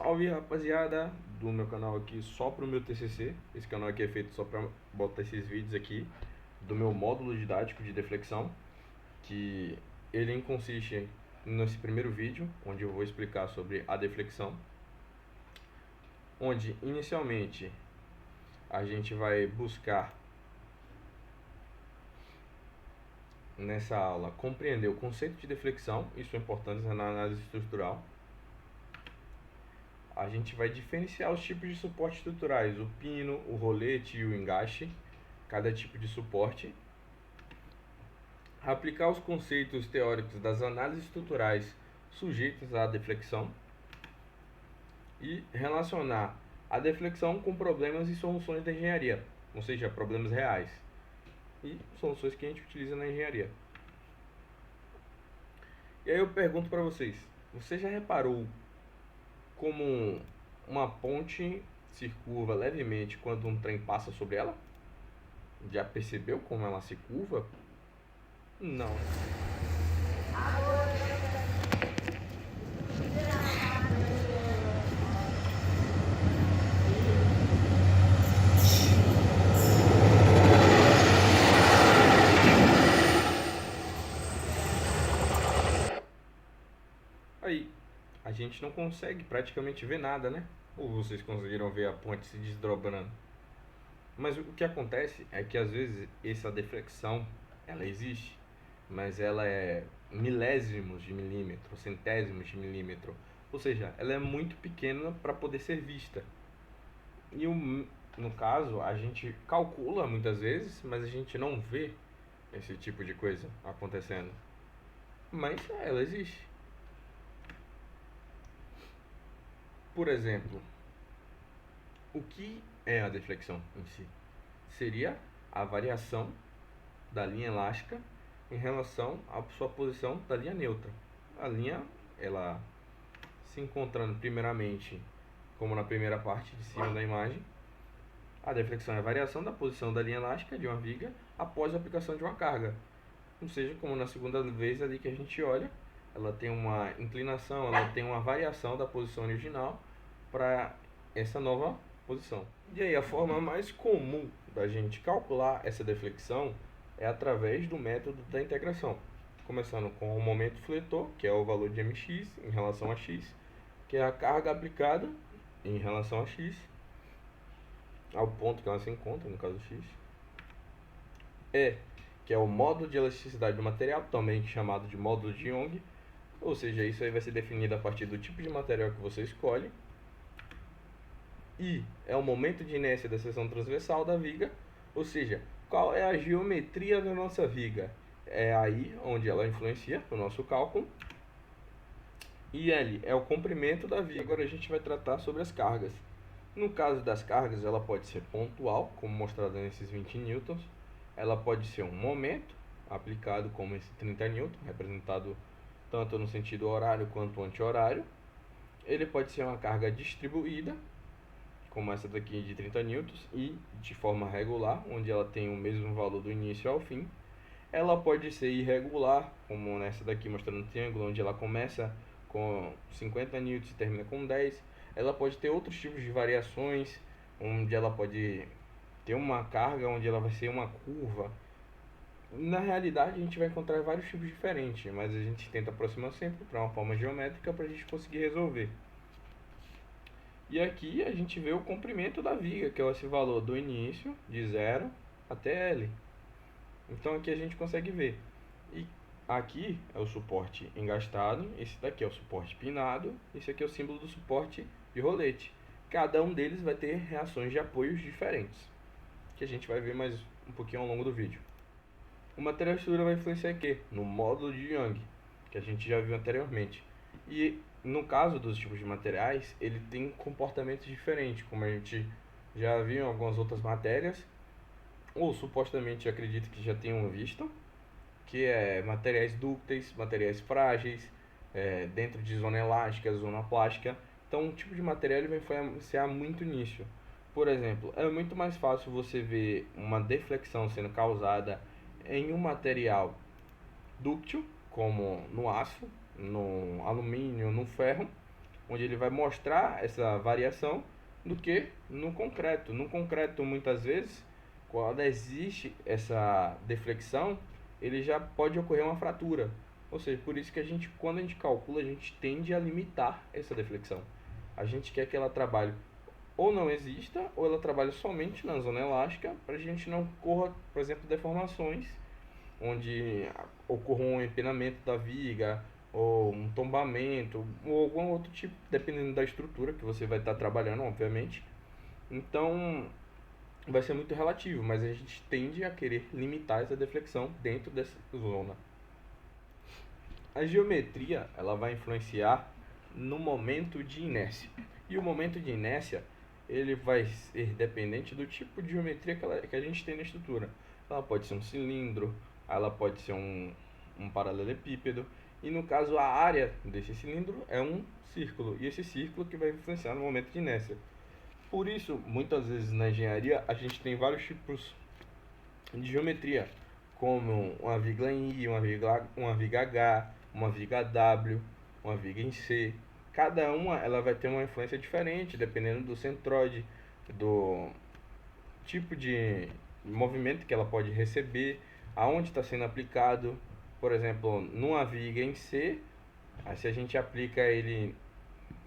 Salve rapaziada do meu canal aqui só pro meu TCC. Esse canal aqui é feito só para botar esses vídeos aqui do meu módulo didático de deflexão, que ele consiste nesse primeiro vídeo, onde eu vou explicar sobre a deflexão, onde inicialmente a gente vai buscar nessa aula compreender o conceito de deflexão, isso é importante na análise estrutural. A gente vai diferenciar os tipos de suporte estruturais, o pino, o rolete e o engaste, cada tipo de suporte. Aplicar os conceitos teóricos das análises estruturais sujeitas à deflexão. E relacionar a deflexão com problemas e soluções da engenharia, ou seja, problemas reais e soluções que a gente utiliza na engenharia. E aí eu pergunto para vocês, você já reparou como uma ponte se curva levemente quando um trem passa sobre ela? Já percebeu como ela se curva? Não. Aí, a gente não consegue praticamente ver nada, né? Ou vocês conseguiram ver a ponte se desdobrando? Mas o que acontece é que às vezes essa deflexão, ela existe, mas ela é milésimos de milímetro, centésimos de milímetro. Ou seja, ela é muito pequena para poder ser vista. E no caso, a gente calcula muitas vezes, mas a gente não vê esse tipo de coisa acontecendo. Mas ela existe. Por exemplo, o que é a deflexão em si? Seria a variação da linha elástica em relação à sua posição da linha neutra. A linha, ela se encontrando primeiramente, como na primeira parte de cima da imagem, a deflexão é a variação da posição da linha elástica de uma viga após a aplicação de uma carga. Ou seja, como na segunda vez ali que a gente olha, ela tem uma inclinação, ela tem uma variação da posição original para essa nova posição. E aí a forma mais comum da gente calcular essa deflexão é através do método da integração. Começando com o momento fletor, que é o valor de mx em relação a x, que é a carga aplicada em relação a x, ao ponto que ela se encontra, no caso x. E, que é o módulo de elasticidade do material, também chamado de módulo de Young, ou seja, isso aí vai ser definido a partir do tipo de material que você escolhe. I é o momento de inércia da seção transversal da viga, ou seja, qual é a geometria da nossa viga? É aí onde ela influencia no nosso cálculo. E L é o comprimento da viga. Agora a gente vai tratar sobre as cargas. No caso das cargas, ela pode ser pontual, como mostrado nesses 20 newtons. Ela pode ser um momento, aplicado como esse 30 newton, representado tanto no sentido horário quanto anti-horário. Ele pode ser uma carga distribuída, como essa daqui de 30 newtons, e de forma regular, onde ela tem o mesmo valor do início ao fim. Ela pode ser irregular, como nessa daqui mostrando um triângulo, onde ela começa com 50 newtons e termina com 10. Ela pode ter outros tipos de variações, onde ela pode ter uma carga onde ela vai ser uma curva. Na realidade, a gente vai encontrar vários tipos diferentes, mas a gente tenta aproximar sempre para uma forma geométrica para a gente conseguir resolver. E aqui a gente vê o comprimento da viga, que é esse valor do início, de 0 até L. Então aqui a gente consegue ver. E aqui é o suporte engastado, esse daqui é o suporte pinado, esse aqui é o símbolo do suporte de rolete. Cada um deles vai ter reações de apoios diferentes, que a gente vai ver mais um pouquinho ao longo do vídeo. O material de estrutura vai influenciar aqui no módulo de Young, que a gente já viu anteriormente. E no caso dos tipos de materiais, ele tem comportamentos diferentes, como a gente já viu em algumas outras matérias, ou supostamente acredito que já tenham visto, que é materiais dúcteis, materiais frágeis, dentro de zona elástica, zona plástica. Então, um tipo de material ele vai influenciar muito nisso. Por exemplo, é muito mais fácil você ver uma deflexão sendo causada em um material dúctil, como no aço, no alumínio, no ferro, onde ele vai mostrar essa variação, do que no concreto. No concreto, muitas vezes, quando existe essa deflexão, ele já pode ocorrer uma fratura. Ou seja, por isso que quando a gente calcula, a gente tende a limitar essa deflexão. A gente quer que ela trabalhe ou não exista, ou ela trabalhe somente na zona elástica, para a gente não corra, por exemplo, deformações, onde ocorra um empenamento da viga, ou um tombamento, ou algum outro tipo, dependendo da estrutura que você vai estar trabalhando, obviamente. Então, vai ser muito relativo, mas a gente tende a querer limitar essa deflexão dentro dessa zona. A geometria, ela vai influenciar no momento de inércia. E o momento de inércia, ele vai ser dependente do tipo de geometria que a gente tem na estrutura. Ela pode ser um cilindro, ela pode ser um paralelepípedo, e no caso a área desse cilindro é um círculo, e esse círculo que vai influenciar no momento de inércia. Por isso, muitas vezes na engenharia, a gente tem vários tipos de geometria, como uma viga em I, uma viga H, uma viga W, uma viga em C. Cada uma ela vai ter uma influência diferente, dependendo do centroide, do tipo de movimento que ela pode receber, aonde está sendo aplicado. Por exemplo, numa viga em C, se a gente aplica ele,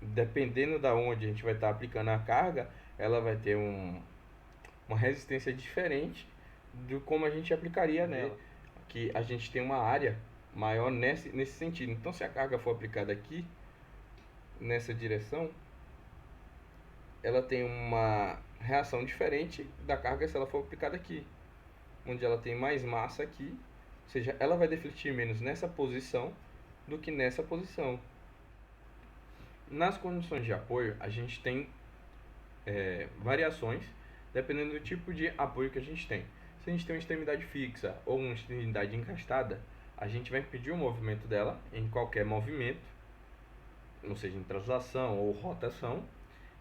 dependendo da onde a gente vai estar aplicando a carga, ela vai ter uma resistência diferente de como a gente aplicaria nela. Que a gente tem uma área maior nesse sentido. Então, se a carga for aplicada aqui, nessa direção, ela tem uma reação diferente da carga se ela for aplicada aqui, onde ela tem mais massa aqui, ou seja, ela vai defletir menos nessa posição do que nessa posição. Nas condições de apoio, a gente tem variações dependendo do tipo de apoio que a gente tem. Se a gente tem uma extremidade fixa ou uma extremidade encastada, a gente vai impedir o movimento dela em qualquer movimento, ou seja, em translação ou rotação,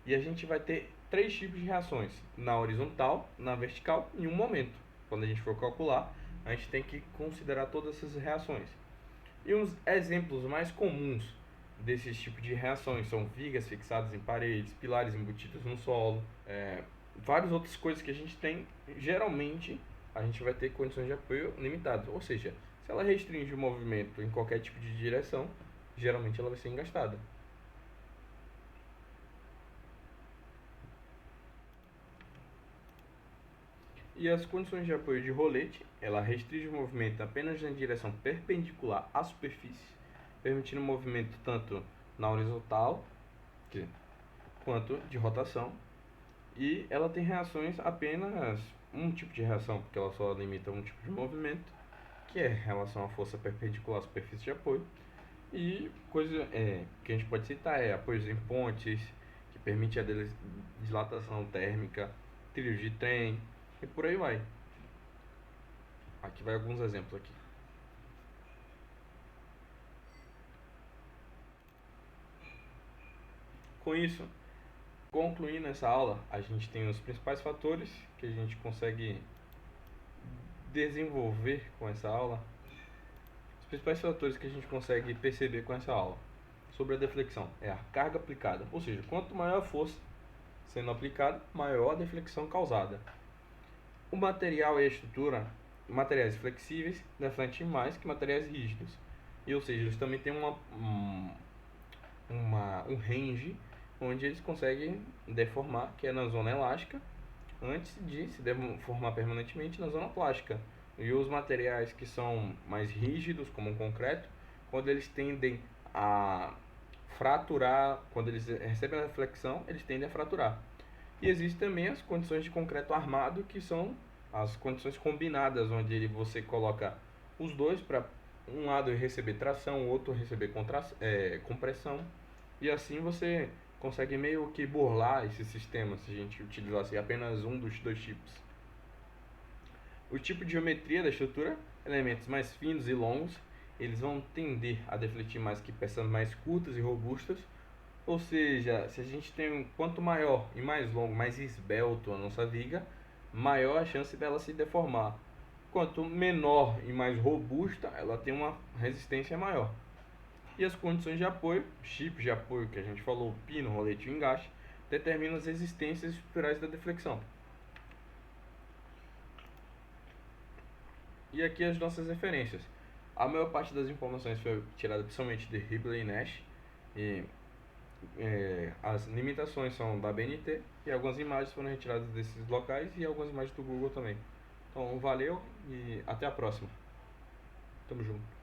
e a gente vai ter 3 tipos de reações: na horizontal, na vertical e em um momento. Quando a gente for calcular, a gente tem que considerar todas essas reações. E uns exemplos mais comuns desses tipos de reações são vigas fixadas em paredes, pilares embutidos no solo, várias outras coisas que a gente tem. Geralmente a gente vai ter condições de apoio limitadas, ou seja, se ela restringe o movimento em qualquer tipo de direção, geralmente ela vai ser engastada. E as condições de apoio de rolete, ela restringe o movimento apenas na direção perpendicular à superfície, permitindo o movimento tanto na horizontal quanto de rotação. E ela tem reações apenas um tipo de reação, porque ela só limita um tipo de movimento, que é em relação à força perpendicular à superfície de apoio. E coisa que a gente pode citar apoios em pontes, que permite a dilatação térmica, trilhos de trem, e por aí vai. Aqui vai alguns exemplos aqui. Com isso, concluindo essa aula, a gente tem os principais fatores que a gente consegue desenvolver com essa aula. Os principais fatores que a gente consegue perceber com essa aula sobre a deflexão é a carga aplicada, ou seja, quanto maior a força sendo aplicada, maior a deflexão causada. O material e a estrutura, materiais flexíveis, defletem mais que materiais rígidos. E, ou seja, eles também têm um range onde eles conseguem deformar, que é na zona elástica, antes de se deformar permanentemente na zona plástica. E os materiais que são mais rígidos, como o concreto, quando eles tendem a fraturar, quando eles recebem a flexão, eles tendem a fraturar. E existem também as condições de concreto armado, que são as condições combinadas, onde você coloca os dois para um lado receber tração, o outro receber compressão, e assim você consegue meio que burlar esse sistema se a gente utilizasse apenas um dos dois tipos. O tipo de geometria da estrutura, elementos mais finos e longos, eles vão tender a defletir mais que peças mais curtas e robustas. Ou seja, se a gente tem quanto maior e mais longo, mais esbelto a nossa viga, maior a chance dela se deformar. Quanto menor e mais robusta, ela tem uma resistência maior. E as condições de apoio, chips de apoio que a gente falou, pino, rolete e engaste, determinam as resistências estruturais da deflexão. E aqui as nossas referências. A maior parte das informações foi tirada principalmente de Hibley e Nash. E as limitações são da BNT e algumas imagens foram retiradas desses locais e algumas imagens do Google também. Então valeu e até a próxima. Tamo junto.